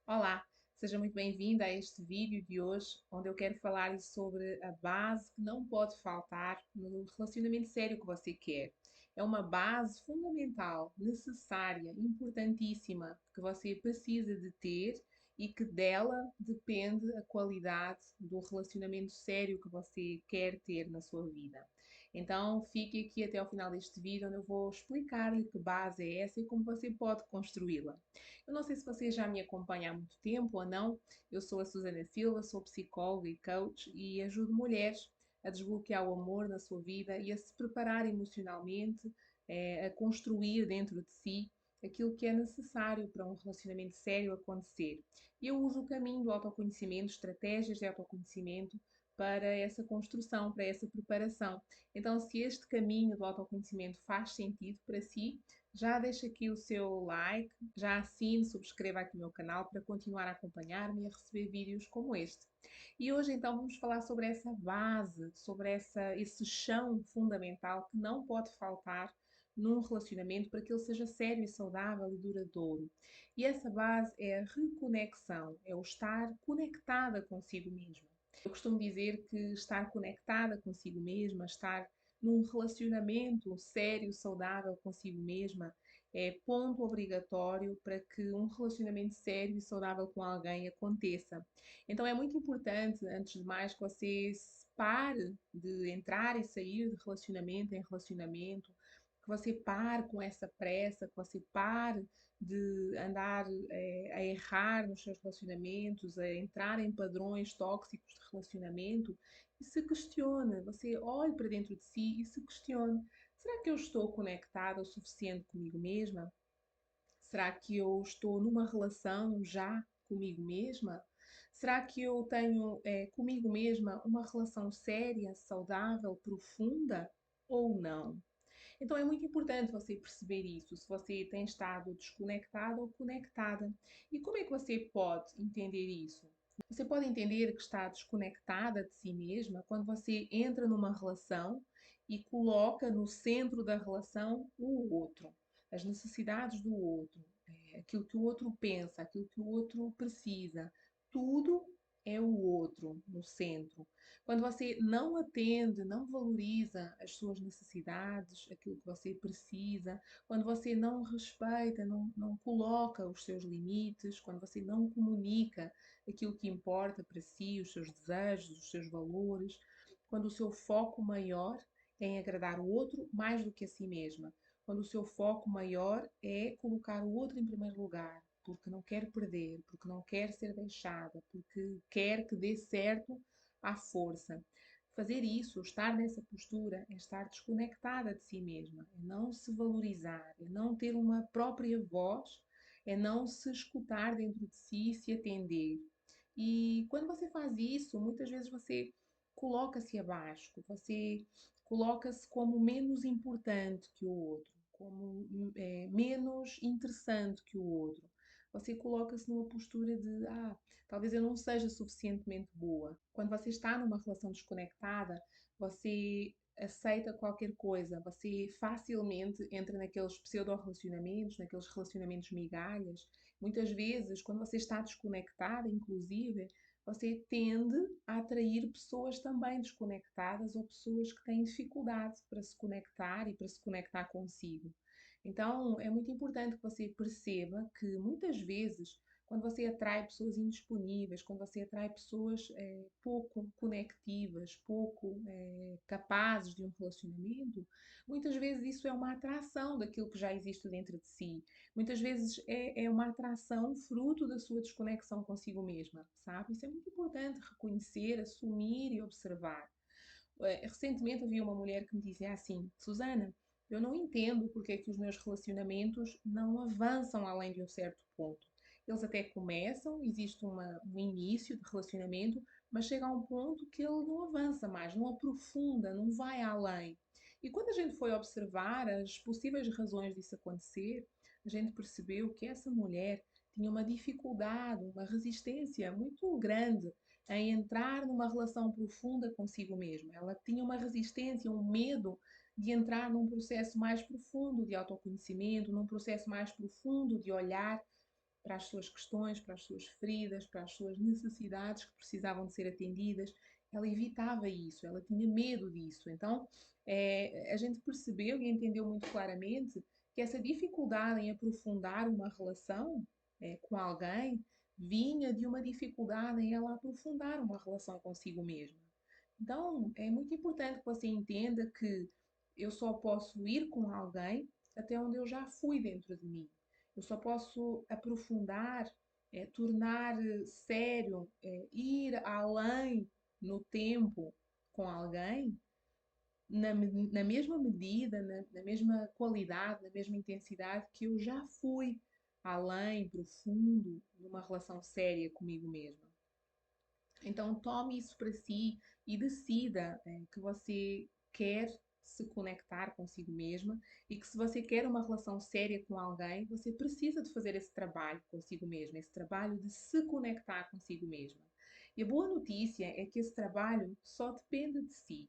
Olá, seja muito bem-vinda a este vídeo de hoje, onde eu quero falar sobre a base que não pode faltar no relacionamento sério que você quer. É uma base fundamental, necessária, importantíssima, que você precisa de ter e que dela depende a qualidade do relacionamento sério que você quer ter na sua vida. Então, fique aqui até ao final deste vídeo, onde eu vou explicar-lhe que base é essa e como você pode construí-la. Eu não sei se você já me acompanha há muito tempo ou não. Eu sou a Susana Silva, sou psicóloga e coach e ajudo mulheres a desbloquear o amor na sua vida e a se preparar emocionalmente, a construir dentro de si aquilo que é necessário para um relacionamento sério acontecer. E eu uso o caminho do autoconhecimento, estratégias de autoconhecimento para essa construção, para essa preparação. Então, se este caminho do autoconhecimento faz sentido para si, já deixa aqui o seu like, já assine, subscreva aqui o meu canal para continuar a acompanhar-me e a receber vídeos como este. E hoje então vamos falar sobre essa base, sobre esse chão fundamental que não pode faltar num relacionamento para que ele seja sério e saudável e duradouro. E essa base é a reconexão, é o estar conectada consigo mesma. Eu costumo dizer que estar conectada consigo mesma, estar num relacionamento sério, saudável consigo mesma, é ponto obrigatório para que um relacionamento sério e saudável com alguém aconteça. Então é muito importante, antes de mais, que você se pare de entrar e sair de relacionamento em relacionamento, que você pare com essa pressa, que você pare de andar a errar nos seus relacionamentos, a entrar em padrões tóxicos de relacionamento e se questione. Você olhe para dentro de si e se questione: será que eu estou conectada o suficiente comigo mesma? Será que eu estou numa relação já comigo mesma? Será que eu tenho comigo mesma uma relação séria, saudável, profunda ou não? Então é muito importante você perceber isso, se você tem estado desconectado ou conectada. E como é que você pode entender isso? Você pode entender que está desconectada de si mesma quando você entra numa relação e coloca no centro da relação o outro, as necessidades do outro, aquilo que o outro pensa, aquilo que o outro precisa. Tudo é o outro no centro. Quando você não atende, não valoriza as suas necessidades, aquilo que você precisa, quando você não respeita, não coloca os seus limites, quando você não comunica aquilo que importa para si, os seus desejos, os seus valores, quando o seu foco maior é em agradar o outro mais do que a si mesma, quando o seu foco maior é colocar o outro em primeiro lugar, porque não quer perder, porque não quer ser deixada, porque quer que dê certo à força. Fazer isso, estar nessa postura, é estar desconectada de si mesma, é não se valorizar, é não ter uma própria voz, é não se escutar dentro de si e se atender. E quando você faz isso, muitas vezes você coloca-se abaixo, você coloca-se como menos importante que o outro, como menos interessante que o outro. Você coloca-se numa postura de, talvez eu não seja suficientemente boa. Quando você está numa relação desconectada, você aceita qualquer coisa, você facilmente entra naqueles pseudo-relacionamentos, naqueles relacionamentos migalhas. Muitas vezes, quando você está desconectada, inclusive, você tende a atrair pessoas também desconectadas ou pessoas que têm dificuldade para se conectar e para se conectar consigo. Então, é muito importante que você perceba que muitas vezes, quando você atrai pessoas indisponíveis, quando você atrai pessoas pouco conectivas, pouco capazes de um relacionamento, muitas vezes isso é uma atração daquilo que já existe dentro de si. Muitas vezes é uma atração fruto da sua desconexão consigo mesma, sabe? Isso é muito importante reconhecer, assumir e observar. Recentemente havia uma mulher que me dizia assim: Susana, eu não entendo porque é que os meus relacionamentos não avançam além de um certo ponto. Eles até começam, existe um início de relacionamento, mas chega a um ponto que ele não avança mais, não aprofunda, não vai além. E quando a gente foi observar as possíveis razões disso acontecer, a gente percebeu que essa mulher tinha uma dificuldade, uma resistência muito grande em entrar numa relação profunda consigo mesma. Ela tinha uma resistência, um medo de entrar num processo mais profundo de autoconhecimento, num processo mais profundo de olhar para as suas questões, para as suas feridas, para as suas necessidades que precisavam de ser atendidas. Ela evitava isso, ela tinha medo disso. Então, a gente percebeu e entendeu muito claramente que essa dificuldade em aprofundar uma relação com alguém vinha de uma dificuldade em ela aprofundar uma relação consigo mesma. Então, é muito importante que você entenda que eu só posso ir com alguém até onde eu já fui dentro de mim. Eu só posso aprofundar, tornar sério, ir além no tempo com alguém na mesma medida, na mesma qualidade, na mesma intensidade que eu já fui além, profundo, numa relação séria comigo mesma. Então, tome isso para si e decida que você quer se conectar consigo mesma e que se você quer uma relação séria com alguém, você precisa de fazer esse trabalho consigo mesma, esse trabalho de se conectar consigo mesma. E a boa notícia é que esse trabalho só depende de si.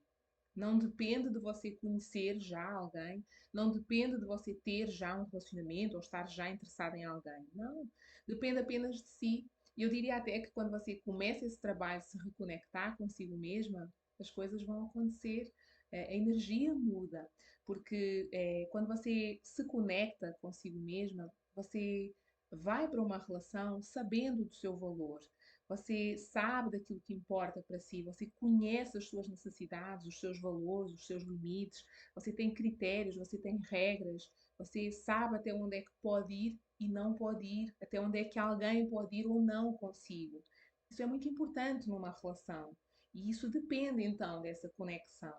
Não depende de você conhecer já alguém, não depende de você ter já um relacionamento ou estar já interessado em alguém. Não, depende apenas de si. E eu diria até que quando você começa esse trabalho de se reconectar consigo mesma, as coisas vão acontecer, a energia muda, porque quando você se conecta consigo mesma, você vai para uma relação sabendo do seu valor, você sabe daquilo que importa para si, você conhece as suas necessidades, os seus valores, os seus limites, você tem critérios, você tem regras, você sabe até onde é que pode ir e não pode ir, até onde é que alguém pode ir ou não consigo. Isso é muito importante numa relação e isso depende então dessa conexão.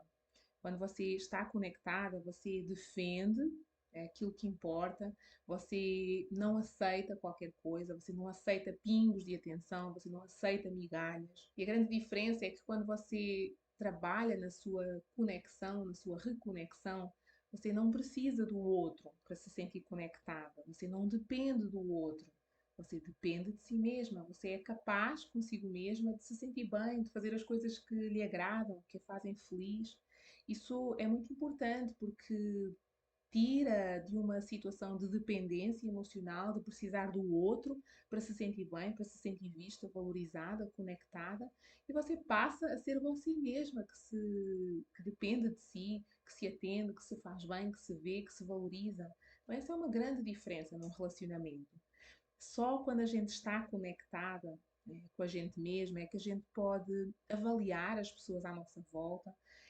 Quando você está conectada, você defende aquilo que importa, você não aceita qualquer coisa, você não aceita pingos de atenção, você não aceita migalhas. E a grande diferença é que quando você trabalha na sua conexão, na sua reconexão, você não precisa do outro para se sentir conectada, você não depende do outro. Você depende de si mesma, você é capaz consigo mesma de se sentir bem, de fazer as coisas que lhe agradam, que a fazem feliz. Isso é muito importante porque tira de uma situação de dependência emocional, de precisar do outro para se sentir bem, para se sentir vista, valorizada, conectada, e você passa a ser você mesma, que depende de si, que se atende, que se faz bem, que se vê, que se valoriza. Então, essa é uma grande diferença num relacionamento. Só quando a gente está conectada, com a gente mesma é que a gente pode avaliar as pessoas à nossa volta,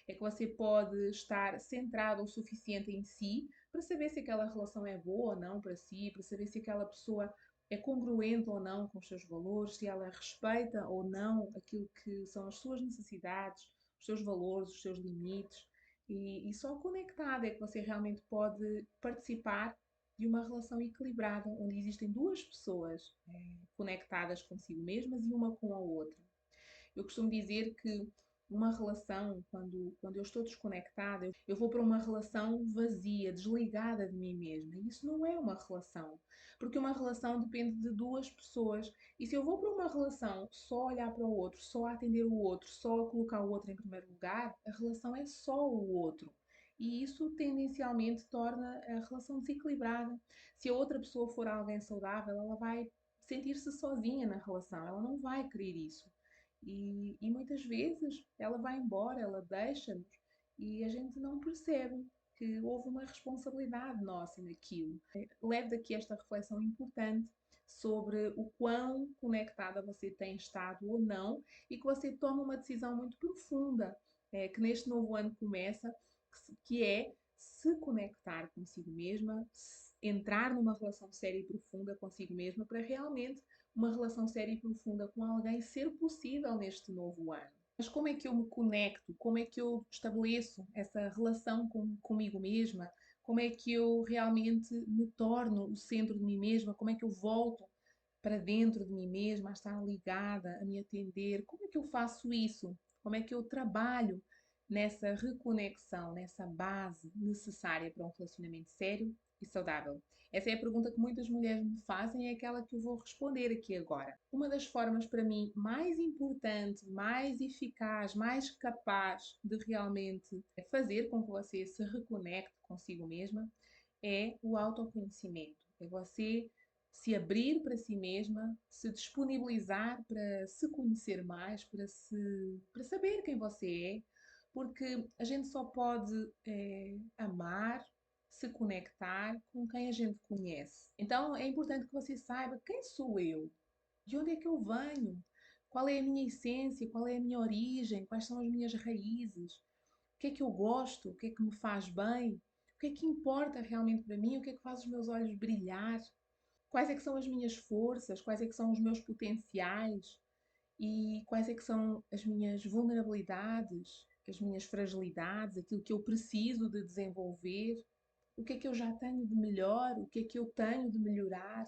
é que você pode estar centrado o suficiente em si para saber se aquela relação é boa ou não para si, para saber se aquela pessoa é congruente ou não com os seus valores, se ela respeita ou não aquilo que são as suas necessidades, os seus valores, os seus limites. E só conectada é que você realmente pode participar de uma relação equilibrada, onde existem duas pessoas conectadas consigo mesmas e uma com a outra. Eu costumo dizer que uma relação, quando eu estou desconectada, eu vou para uma relação vazia, desligada de mim mesma. E isso não é uma relação, porque uma relação depende de duas pessoas. E se eu vou para uma relação só olhar para o outro, só atender o outro, só colocar o outro em primeiro lugar, a relação é só o outro. E isso tendencialmente torna a relação desequilibrada. Se a outra pessoa for alguém saudável, ela vai sentir-se sozinha na relação, ela não vai querer isso. E muitas vezes ela vai embora, ela deixa-nos e a gente não percebe que houve uma responsabilidade nossa naquilo. Leve daqui esta reflexão importante sobre o quão conectada você tem estado ou não e que você tome uma decisão muito profunda que neste novo ano começa, que é se conectar consigo mesma, entrar numa relação séria e profunda consigo mesma para realmente uma relação séria e profunda com alguém ser possível neste novo ano. Mas como é que eu me conecto? Como é que eu estabeleço essa relação comigo mesma? Como é que eu realmente me torno o centro de mim mesma? Como é que eu volto para dentro de mim mesma, a estar ligada, a me atender? Como é que eu faço isso? Como é que eu trabalho nessa reconexão, nessa base necessária para um relacionamento sério e saudável? Essa é a pergunta que muitas mulheres me fazem e é aquela que eu vou responder aqui agora. Uma das formas para mim mais importante, mais eficaz, mais capaz de realmente fazer com que você se reconecte consigo mesma é o autoconhecimento. É você se abrir para si mesma, se disponibilizar para se conhecer mais, para saber quem você é, porque a gente só pode amar, se conectar com quem a gente conhece. Então é importante que você saiba quem sou eu, de onde é que eu venho, qual é a minha essência, qual é a minha origem, quais são as minhas raízes, o que é que eu gosto, o que é que me faz bem, o que é que importa realmente para mim, o que é que faz os meus olhos brilhar, quais é que são as minhas forças, quais é que são os meus potenciais e quais é que são as minhas vulnerabilidades, as minhas fragilidades, aquilo que eu preciso de desenvolver, o que é que eu já tenho de melhor, o que é que eu tenho de melhorar.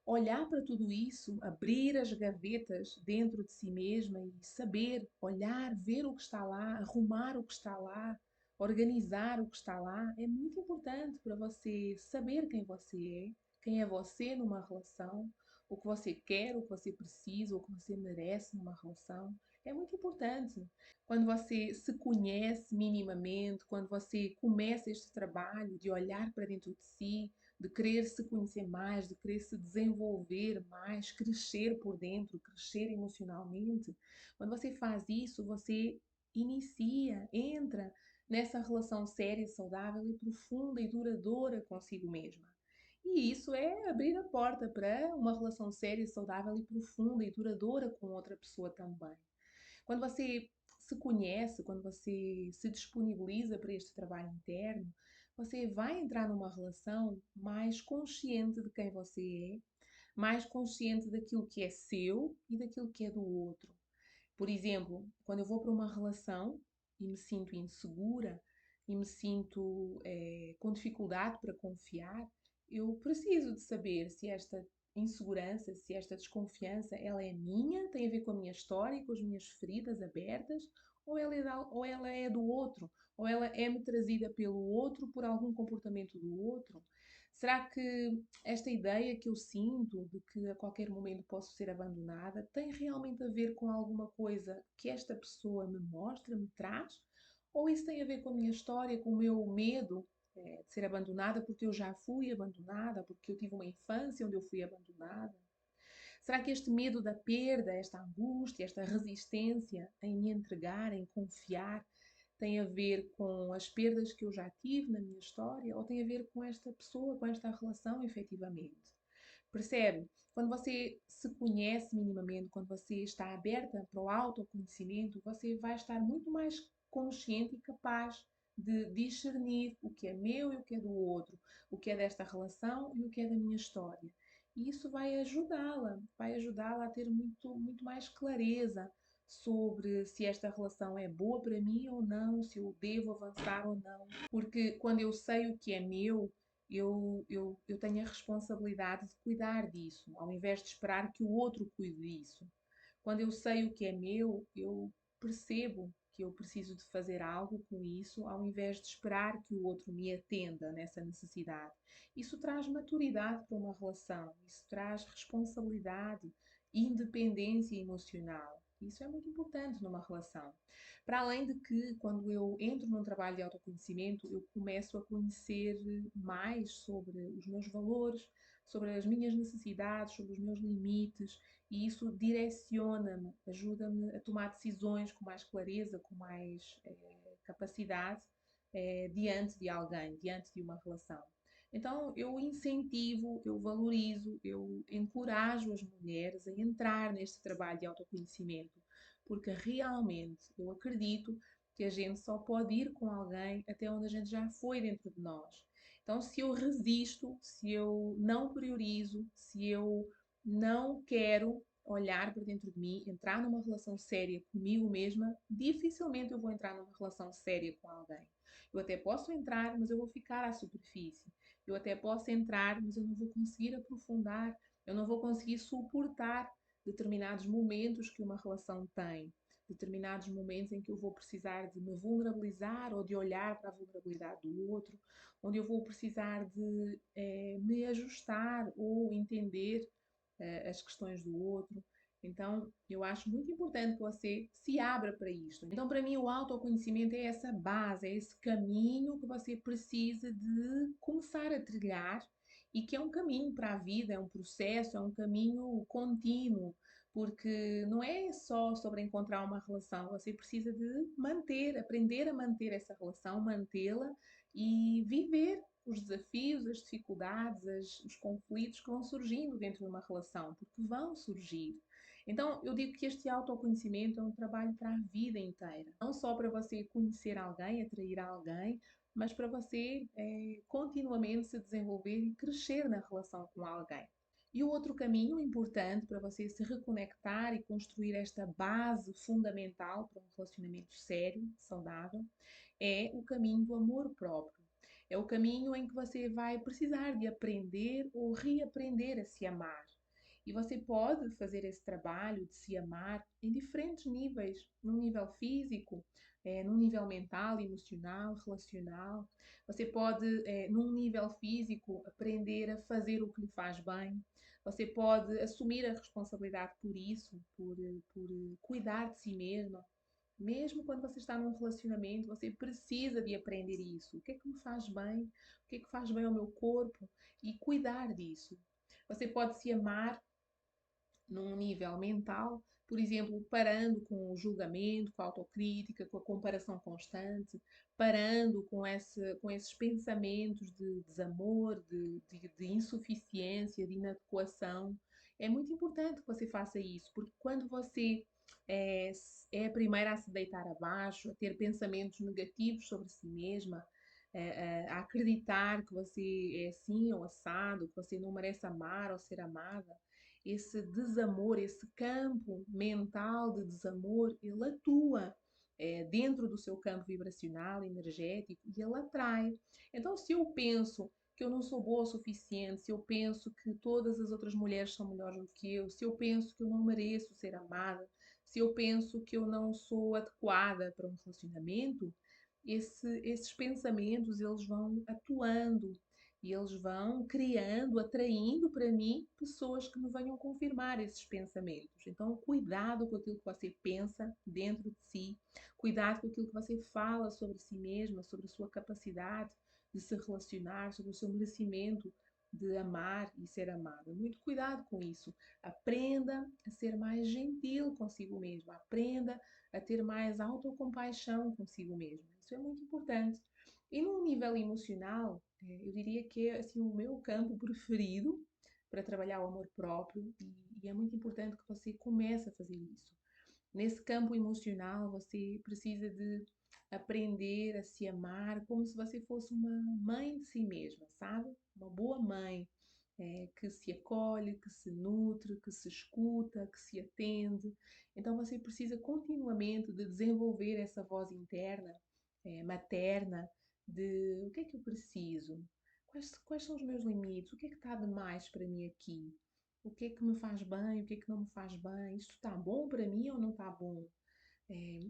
Olhar para tudo isso, abrir as gavetas dentro de si mesma e saber, olhar, ver o que está lá, arrumar o que está lá, organizar o que está lá, é muito importante para você saber quem é você numa relação, o que você quer, o que você precisa, o que você merece numa relação. É muito importante. Quando você se conhece minimamente, quando você começa este trabalho de olhar para dentro de si, de querer se conhecer mais, de querer se desenvolver mais, crescer por dentro, crescer emocionalmente. Quando você faz isso, você inicia, entra nessa relação séria, saudável e profunda e duradoura consigo mesma. E isso é abrir a porta para uma relação séria, saudável e profunda e duradoura com outra pessoa também. Quando você se conhece, quando você se disponibiliza para este trabalho interno, você vai entrar numa relação mais consciente de quem você é, mais consciente daquilo que é seu e daquilo que é do outro. Por exemplo, quando eu vou para uma relação e me sinto insegura e me sinto com dificuldade para confiar, eu preciso de saber se esta insegurança, se esta desconfiança, ela é minha, tem a ver com a minha história, com as minhas feridas abertas, ou ela é do outro, ou ela é-me trazida pelo outro por algum comportamento do outro. Será que esta ideia que eu sinto de que a qualquer momento posso ser abandonada tem realmente a ver com alguma coisa que esta pessoa me mostra, me traz? Ou isso tem a ver com a minha história, com o meu medo, de ser abandonada porque eu já fui abandonada, porque eu tive uma infância onde eu fui abandonada? Será que este medo da perda, esta angústia, esta resistência em me entregar, em confiar, tem a ver com as perdas que eu já tive na minha história ou tem a ver com esta pessoa, com esta relação, efetivamente? Percebe? Quando você se conhece minimamente, quando você está aberta para o autoconhecimento, você vai estar muito mais consciente e capaz de discernir o que é meu e o que é do outro, o que é desta relação e o que é da minha história. E isso vai ajudá-la a ter muito mais clareza sobre se esta relação é boa para mim ou não, se eu devo avançar ou não. Porque quando eu sei o que é meu, eu tenho a responsabilidade de cuidar disso, ao invés de esperar que o outro cuide disso. Quando eu sei o que é meu, eu percebo que eu preciso de fazer algo com isso, ao invés de esperar que o outro me atenda nessa necessidade. Isso traz maturidade para uma relação, isso traz responsabilidade, independência emocional. Isso é muito importante numa relação. Para além de que, quando eu entro num trabalho de autoconhecimento, eu começo a conhecer mais sobre os meus valores, sobre as minhas necessidades, sobre os meus limites, e isso direciona-me, ajuda-me a tomar decisões com mais clareza, com mais capacidade diante de alguém, diante de uma relação. Então eu incentivo, eu valorizo, eu encorajo as mulheres a entrar neste trabalho de autoconhecimento, porque realmente eu acredito que a gente só pode ir com alguém até onde a gente já foi dentro de nós. Então, se eu resisto, se eu não priorizo, se eu não quero olhar para dentro de mim, entrar numa relação séria comigo mesma, dificilmente eu vou entrar numa relação séria com alguém. Eu até posso entrar, mas eu vou ficar à superfície. Eu até posso entrar, mas eu não vou conseguir aprofundar, eu não vou conseguir suportar determinados momentos que uma relação tem, determinados momentos em que eu vou precisar de me vulnerabilizar ou de olhar para a vulnerabilidade do outro, onde eu vou precisar de me ajustar ou entender as questões do outro. Então, eu acho muito importante que você se abra para isto. Então, para mim, o autoconhecimento é essa base, é esse caminho que você precisa de começar a trilhar e que é um caminho para a vida, é um processo, é um caminho contínuo, porque não é só sobre encontrar uma relação, você precisa de manter, aprender a manter essa relação, mantê-la e viver os desafios, as dificuldades, os conflitos que vão surgindo dentro de uma relação, porque vão surgir. Então, eu digo que este autoconhecimento é um trabalho para a vida inteira. Não só para você conhecer alguém, atrair alguém, mas para você continuamente se desenvolver e crescer na relação com alguém. E o outro caminho importante para você se reconectar e construir esta base fundamental para um relacionamento sério, saudável, é o caminho do amor próprio. É o caminho em que você vai precisar de aprender ou reaprender a se amar. E você pode fazer esse trabalho de se amar em diferentes níveis, num nível físico, num nível mental, emocional, relacional. Você pode, num nível físico, aprender a fazer o que lhe faz bem. Você pode assumir a responsabilidade por isso, por cuidar de si mesma. Mesmo quando você está num relacionamento, você precisa de aprender isso. O que é que me faz bem? O que é que faz bem ao meu corpo? E cuidar disso. Você pode se amar num nível mental, por exemplo, parando com o julgamento, com a autocrítica, com a comparação constante, parando com esses pensamentos de desamor, de insuficiência, de inadequação. É muito importante que você faça isso, porque quando você é, é a primeira a se deitar abaixo, a ter pensamentos negativos sobre si mesma, a acreditar que você é assim ou assado, que você não merece amar ou ser amada, esse desamor, esse campo mental de desamor, ele atua dentro do seu campo vibracional, energético, e ele atrai. Então, se eu penso que eu não sou boa o suficiente, se eu penso que todas as outras mulheres são melhores do que eu, se eu penso que eu não mereço ser amada, se eu penso que eu não sou adequada para um relacionamento, esses pensamentos eles vão atuando e eles vão criando, atraindo para mim pessoas que me venham confirmar esses pensamentos. Então, cuidado com aquilo que você pensa dentro de si, cuidado com aquilo que você fala sobre si mesma, sobre a sua capacidade de se relacionar, sobre o seu merecimento de amar e ser amada. Muito cuidado com isso. Aprenda a ser mais gentil consigo mesma. Aprenda a ter mais autocompaixão consigo mesma. Isso é muito importante. E num nível emocional, eu diria que é assim, o meu campo preferido para trabalhar o amor próprio e é muito importante que você comece a fazer isso. Nesse campo emocional, você precisa de aprender a se amar como se você fosse uma mãe de si mesma, sabe? Uma boa mãe, que se acolhe, que se nutre, que se escuta, que se atende. Então você precisa continuamente de desenvolver essa voz interna, materna, de o que é que eu preciso? Quais são os meus limites? O que é que está demais para mim aqui? O que é que me faz bem? O que é que não me faz bem? Isto está bom para mim ou não está bom?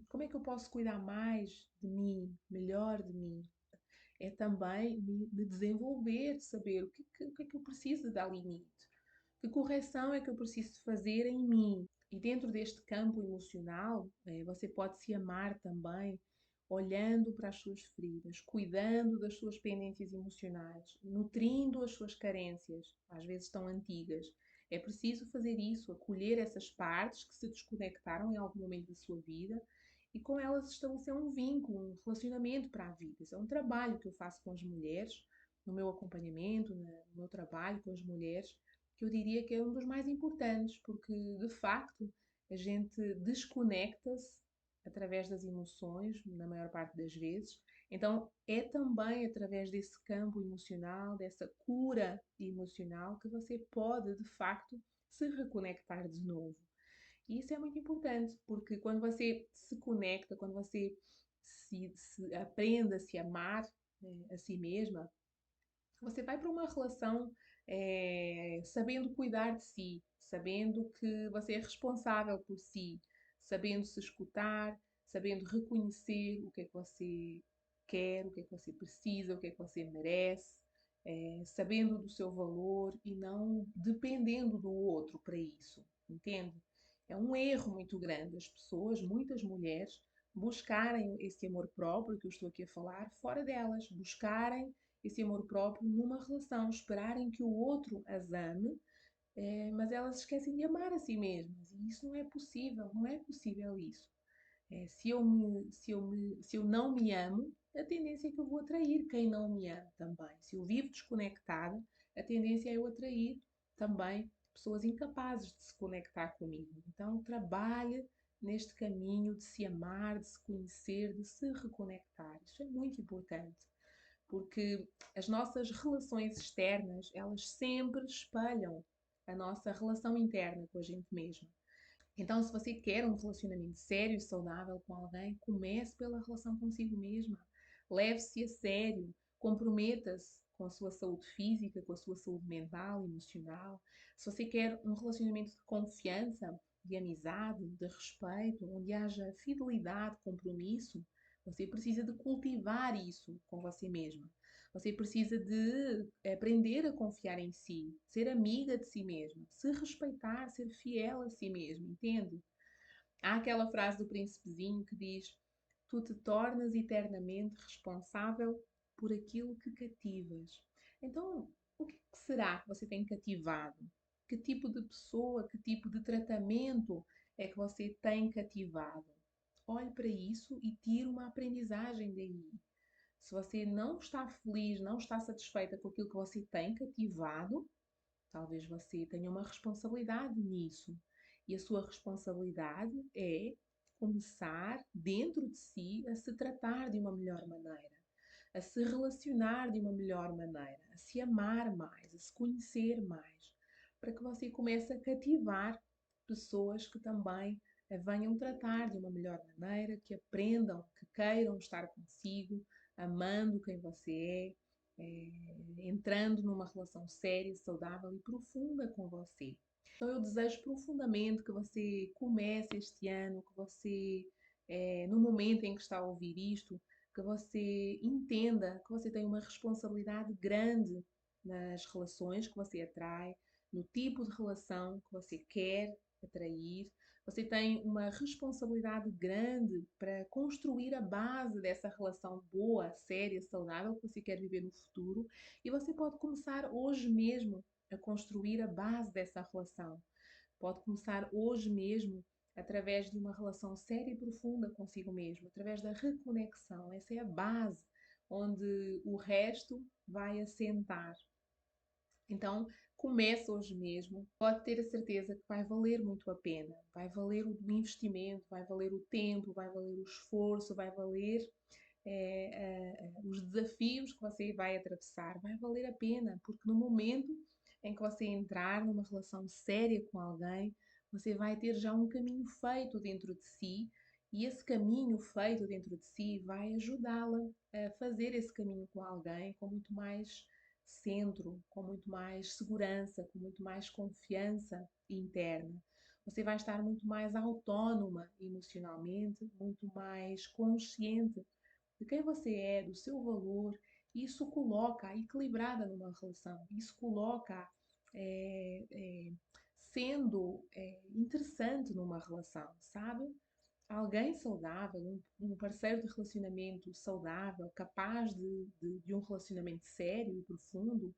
Como é que eu posso cuidar mais de mim, melhor de mim? É também me desenvolver, de saber o que é que eu preciso de dar limite, que correção é que eu preciso fazer em mim. E dentro deste campo emocional, você pode se amar também, olhando para as suas feridas, cuidando das suas pendências emocionais, nutrindo as suas carências, às vezes tão antigas. É preciso fazer isso, acolher essas partes que se desconectaram em algum momento da sua vida e com elas estabelecer um vínculo, um relacionamento para a vida. Isso é um trabalho que eu faço com as mulheres, no meu acompanhamento, no meu trabalho com as mulheres, que eu diria que é um dos mais importantes, porque de facto a gente desconecta-se através das emoções, na maior parte das vezes. Então é também através desse campo emocional, dessa cura emocional, que você pode de facto se reconectar de novo. E isso é muito importante, porque quando você se conecta, quando você se aprende a se amar a si mesma, você vai para uma relação sabendo cuidar de si, sabendo que você é responsável por si, sabendo se escutar, sabendo reconhecer o que é que você quer, o que é que você precisa, o que é que você merece, sabendo do seu valor e não dependendo do outro para isso, entende? É um erro muito grande as pessoas, muitas mulheres, buscarem esse amor próprio que eu estou aqui a falar fora delas, buscarem esse amor próprio numa relação, esperarem que o outro as ame, mas elas esquecem de amar a si mesmas. E isso não é possível, não é possível isso. Se eu não me amo, a tendência é que eu vou atrair quem não me ama também. Se eu vivo desconectada, a tendência é eu atrair também pessoas incapazes de se conectar comigo. Então, trabalhe neste caminho de se amar, de se conhecer, de se reconectar. Isso é muito importante, porque as nossas relações externas, elas sempre espelham a nossa relação interna com a gente mesma. Então, se você quer um relacionamento sério e saudável com alguém, comece pela relação consigo mesma. Leve-se a sério, comprometa-se com a sua saúde física, com a sua saúde mental, emocional. Se você quer um relacionamento de confiança, de amizade, de respeito, onde haja fidelidade, compromisso, você precisa de cultivar isso com você mesma. Você precisa de aprender a confiar em si, ser amiga de si mesma, se respeitar, ser fiel a si mesma, entende? Há aquela frase do Príncipezinho que diz: Tu te tornas eternamente responsável por aquilo que cativas. Então, o que será que você tem cativado? Que tipo de pessoa, que tipo de tratamento é que você tem cativado? Olhe para isso e tire uma aprendizagem daí. Se você não está feliz, não está satisfeita com aquilo que você tem cativado, talvez você tenha uma responsabilidade nisso. E a sua responsabilidade é começar dentro de si a se tratar de uma melhor maneira, a se relacionar de uma melhor maneira, a se amar mais, a se conhecer mais, para que você comece a cativar pessoas que também a venham tratar de uma melhor maneira, que aprendam, que queiram estar consigo, amando quem você entrando numa relação séria, saudável e profunda com você. Então eu desejo profundamente que você comece este ano, que você, no momento em que está a ouvir isto, que você entenda que você tem uma responsabilidade grande nas relações que você atrai, no tipo de relação que você quer atrair. Você tem uma responsabilidade grande para construir a base dessa relação boa, séria, saudável que você quer viver no futuro. E você pode começar hoje mesmo a construir a base dessa relação. Pode começar hoje mesmo através de uma relação séria e profunda consigo mesmo, através da reconexão. Essa é a base onde o resto vai assentar. Então, comece hoje mesmo. Pode ter a certeza que vai valer muito a pena. Vai valer o investimento, vai valer o tempo, vai valer o esforço, vai valer os desafios que você vai atravessar. Vai valer a pena, porque no momento em que você entrar numa relação séria com alguém, você vai ter já um caminho feito dentro de si. E esse caminho feito dentro de si vai ajudá-la a fazer esse caminho com alguém com muito mais centro, com muito mais segurança, com muito mais confiança interna. Você vai estar muito mais autónoma emocionalmente, muito mais consciente de quem você é, do seu valor. Isso coloca equilibrada numa relação, isso coloca é, é, sendo interessante numa relação, sabe? Alguém saudável, um parceiro de relacionamento saudável, capaz de um relacionamento sério e profundo,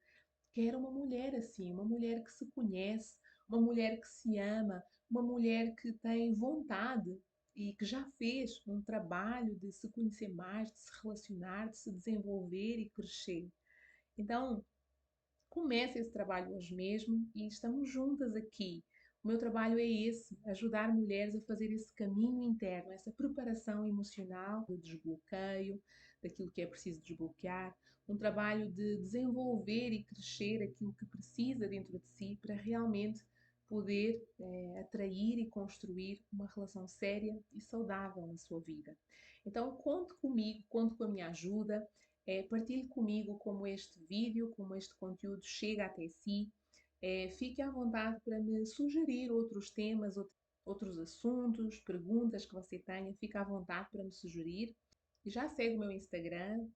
quer uma mulher assim, uma mulher que se conhece, uma mulher que se ama, uma mulher que tem vontade e que já fez um trabalho de se conhecer mais, de se relacionar, de se desenvolver e crescer. Então, comece esse trabalho hoje mesmo e estamos juntas aqui. O meu trabalho é esse, ajudar mulheres a fazer esse caminho interno, essa preparação emocional de desbloqueio, daquilo que é preciso desbloquear, um trabalho de desenvolver e crescer aquilo que precisa dentro de si para realmente poder atrair e construir uma relação séria e saudável na sua vida. Então, conte comigo, conte com a minha ajuda. Partilhe comigo como este vídeo, como este conteúdo chega até si. Fique à vontade para me sugerir outros temas, outros assuntos, perguntas que você tenha. Fique à vontade para me sugerir. E já segue o meu Instagram,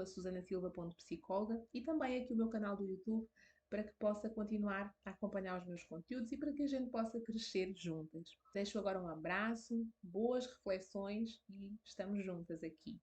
@susanasilva.psicóloga, e também aqui o meu canal do YouTube, para que possa continuar a acompanhar os meus conteúdos e para que a gente possa crescer juntas. Deixo agora um abraço, boas reflexões e estamos juntas aqui.